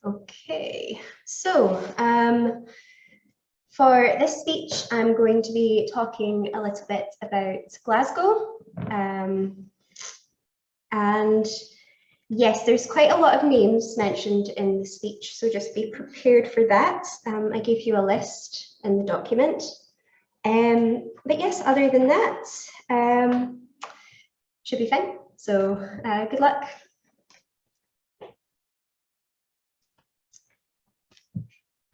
Okay, so for this speech, I'm going to be talking a little bit about Glasgow. And yes, there's quite a lot of names mentioned in the speech, so just be prepared for that. I gave you a list in the document. But yes, other than that, should be fine. So good luck.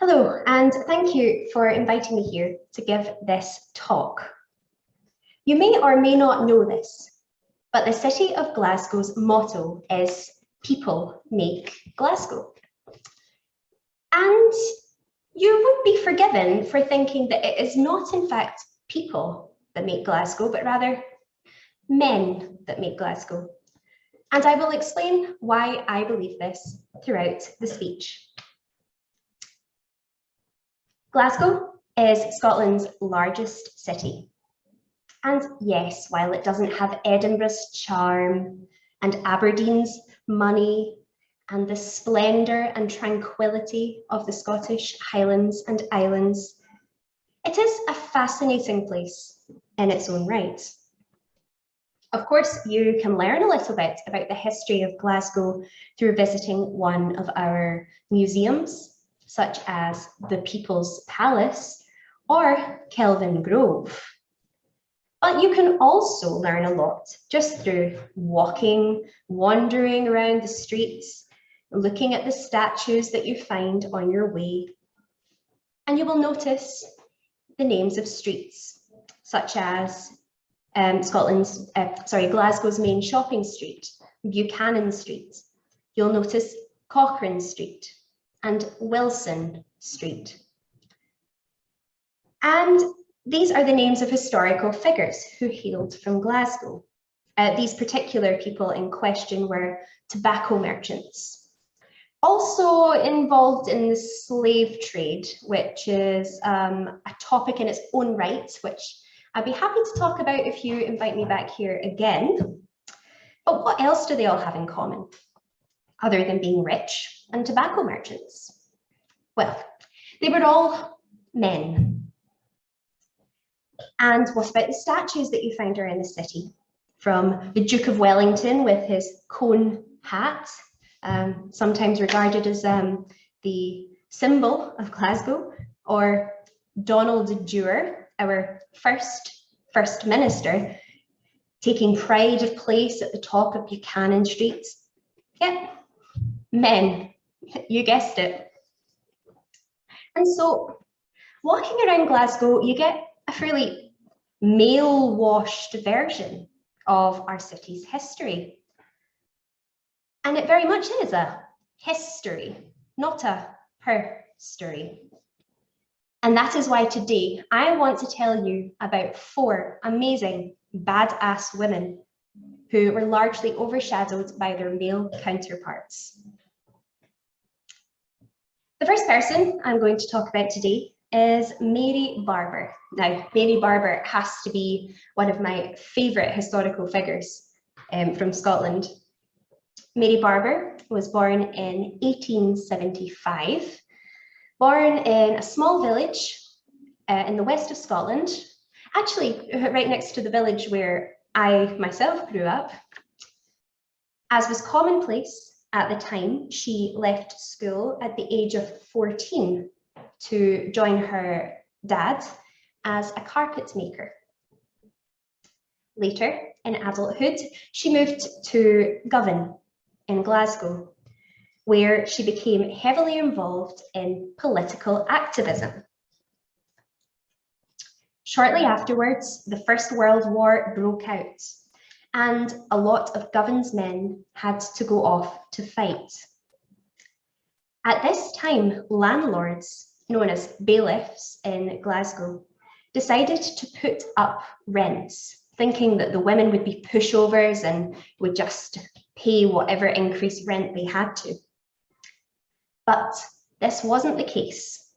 Hello, and thank you for inviting me here to give this talk. You may or may not know this, but the City of Glasgow's motto is "People make Glasgow." And you would be forgiven for thinking that it is not in fact people that make Glasgow, but rather men that make Glasgow. And I will explain why I believe this throughout the speech. Glasgow is Scotland's largest city. And yes, while it doesn't have Edinburgh's charm and Aberdeen's money and the splendour and tranquility of the Scottish Highlands and Islands, it is a fascinating place in its own right. Of course, you can learn a little bit about the history of Glasgow through visiting one of our museums, such as the People's Palace or Kelvin Grove. But you can also learn a lot just through walking, wandering around the streets, looking at the statues that you find on your way. And you will notice the names of streets, such as Glasgow's main shopping street, Buchanan Street. You'll notice Cochrane Street and Wilson Street. And these are the names of historical figures who hailed from Glasgow. These particular people in question were tobacco merchants. Also involved in the slave trade, which is a topic in its own right, which I'd be happy to talk about if you invite me back here again. But what else do they all have in common, other than being rich and tobacco merchants? Well, they were all men. And what about the statues that you find around the city? From the Duke of Wellington with his cone hat, sometimes regarded as the symbol of Glasgow, or Donald Dewar, our first minister, taking pride of place at the top of Buchanan Street. Yep, men, you guessed it. And so, walking around Glasgow, you get a fairly male-washed version of our city's history. And it very much is a history, not a herstory. And that is why today I want to tell you about 4 amazing badass women who were largely overshadowed by their male counterparts. The first person I'm going to talk about today is Mary Barber. Now, Mary Barber has to be one of my favourite historical figures from Scotland. Mary Barber was born in 1875, born in a small village in the west of Scotland, actually right next to the village where I myself grew up. As was commonplace at the time, she left school at the age of 14 to join her dad as a carpet maker. Later, in adulthood, she moved to Govan in Glasgow, where she became heavily involved in political activism. Shortly afterwards, the First World War broke out, and a lot of Govan's men had to go off to fight. At this time, landlords, known as baillifs in Glasgow, decided to put up rents, thinking that the women would be pushovers and would just pay whatever increased rent they had to. But this wasn't the case.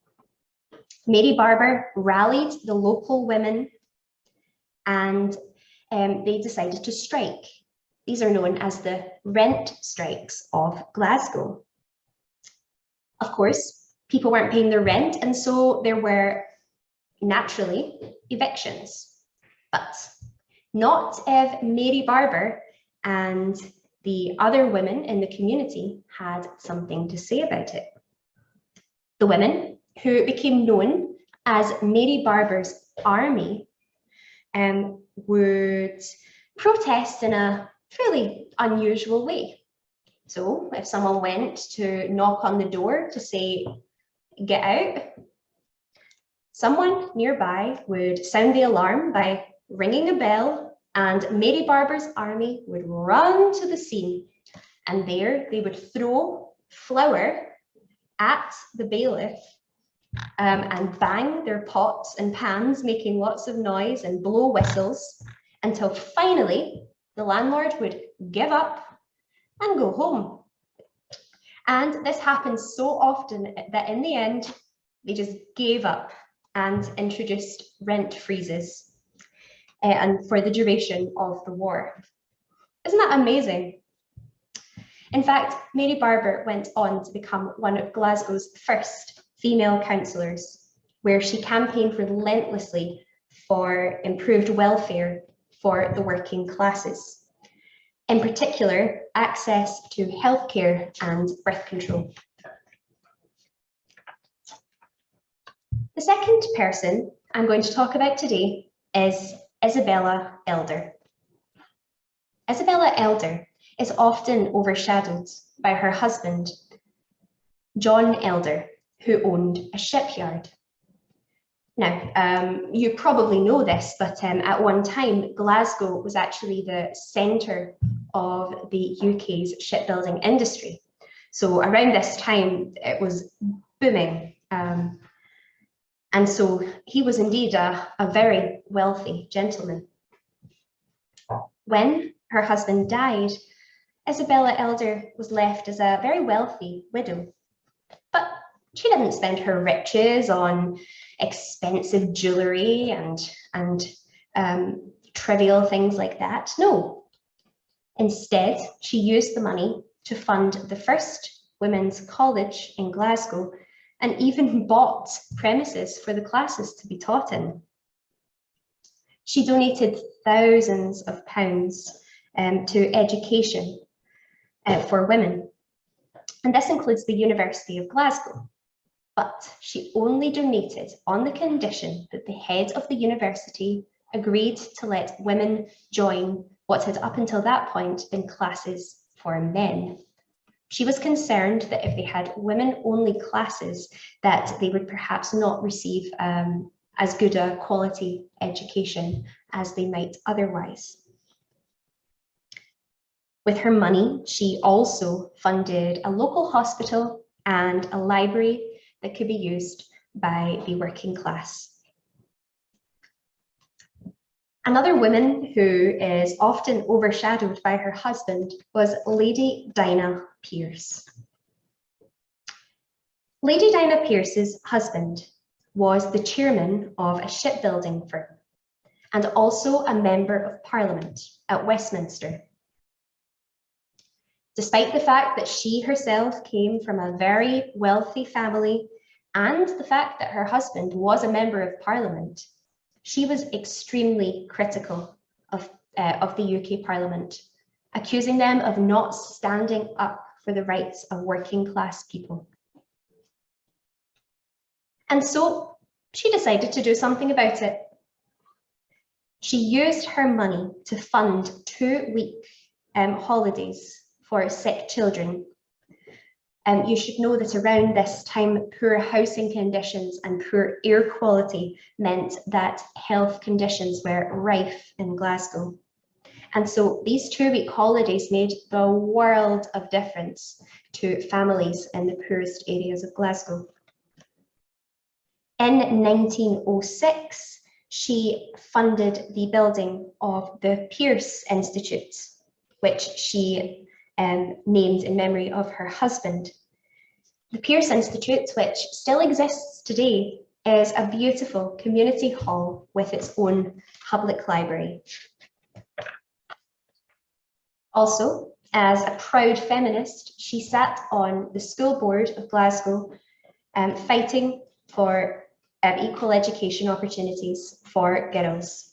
Mary Barber rallied the local women and they decided to strike. These are known as the rent strikes of Glasgow. Of course, people weren't paying their rent, and so there were naturally evictions. But not if Mary Barber and the other women in the community had something to say about it. The women, who became known as Mary Barber's army, would protest in a fairly unusual way. So if someone went to knock on the door to say, "Get out," someone nearby would sound the alarm by ringing a bell, and Mary Barber's army would run to the scene, and there they would throw flour at the bailiff and bang their pots and pans, making lots of noise and blow whistles, until finally the landlord would give up and go home. And this happens so often that in the end, they just gave up and introduced rent freezes and for the duration of the war. Isn't that amazing? In fact, Mary Barber went on to become one of Glasgow's first female councillors, where she campaigned relentlessly for improved welfare for the working classes. In particular, access to healthcare and birth control. The second person I'm going to talk about today is Isabella Elder. Isabella Elder is often overshadowed by her husband, John Elder, who owned a shipyard. Now, you probably know this, but at one time, Glasgow was actually the centre of the UK's shipbuilding industry. So around this time, it was booming. And so he was indeed a very wealthy gentleman. When her husband died, Isabella Elder was left as a very wealthy widow. But she didn't spend her riches on expensive jewellery and trivial things like that. No. Instead, she used the money to fund the first women's college in Glasgow and even bought premises for the classes to be taught in. She donated thousands of pounds to education for women, and this includes the University of Glasgow. But she only donated on the condition that the head of the university agreed to let women join what had up until that point been classes for men. She was concerned that if they had women-only classes, that they would perhaps not receive as good a quality education as they might otherwise. With her money, she also funded a local hospital and a library that could be used by the working class. Another woman who is often overshadowed by her husband was Lady Dinah Pearce. Lady Dinah Pearce's husband was the chairman of a shipbuilding firm and also a member of Parliament at Westminster. Despite the fact that she herself came from a very wealthy family and the fact that her husband was a member of Parliament, she was extremely critical of the UK Parliament, accusing them of not standing up for the rights of working class people. And so she decided to do something about it. She used her money to fund 2-week holidays for sick children. You should know that around this time, poor housing conditions and poor air quality meant that health conditions were rife in Glasgow. And so these 2-week holidays made the world of difference to families in the poorest areas of Glasgow. In 1906, she funded the building of the Pearce Institute, which she named in memory of her husband. The Pearce Institute, which still exists today, is a beautiful community hall with its own public library. Also, As a proud feminist, she sat on the school board of Glasgow, fighting for equal education opportunities for girls.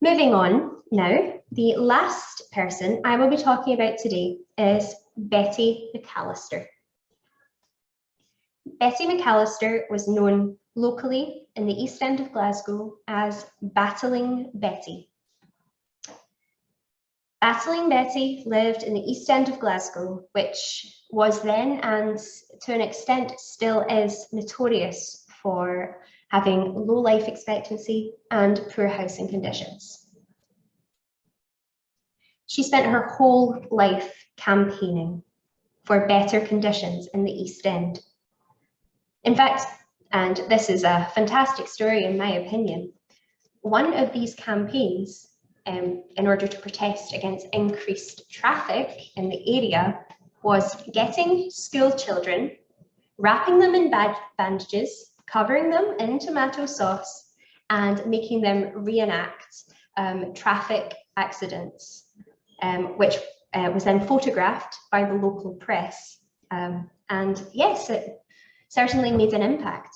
Moving on now, the last person I will be talking about today is Betty McAllister. Betty McCallister was known locally in the East End of Glasgow as Battling Betty. Battling Betty lived in the East End of Glasgow, which was then, and to an extent still is, notorious for having low life expectancy and poor housing conditions. She spent her whole life campaigning for better conditions in the East End. In fact, and this is a fantastic story in my opinion, one of these campaigns, in order to protest against increased traffic in the area, was getting school children, wrapping them in bandages, covering them in tomato sauce, and making them reenact traffic accidents, which was then photographed by the local press. And yes, it certainly made an impact.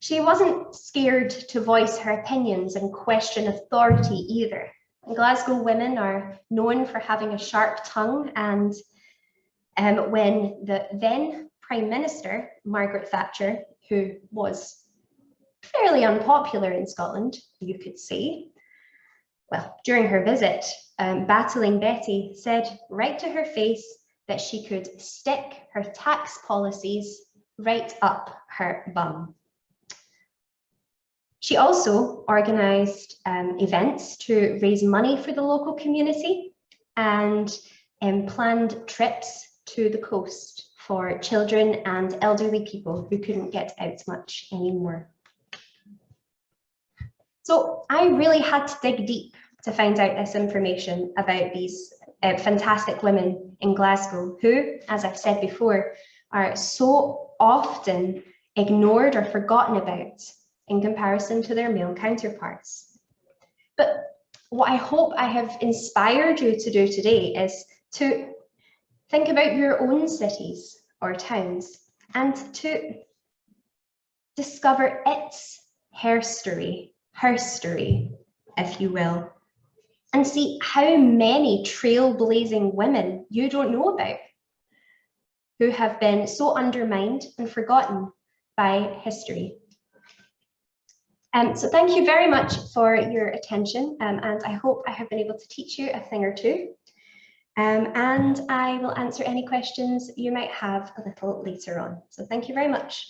She wasn't scared to voice her opinions and question authority either. Glasgow women are known for having a sharp tongue, and when the then Prime Minister, Margaret Thatcher, who was fairly unpopular in Scotland, you could say, well, during her visit, Battling Betty said right to her face that she could stick her tax policies right up her bum. She also organised events to raise money for the local community and planned trips to the coast for children and elderly people who couldn't get out much anymore. So I really had to dig deep to find out this information about these fantastic women in Glasgow who, as I've said before, are so often ignored or forgotten about in comparison to their male counterparts. But what I hope I have inspired you to do today is to think about your own cities or towns and to discover its herstory, if you will, and see how many trailblazing women you don't know about who have been so undermined and forgotten by history. So thank you very much for your attention, and I hope I have been able to teach you a thing or two. And I will answer any questions you might have a little later on. So thank you very much.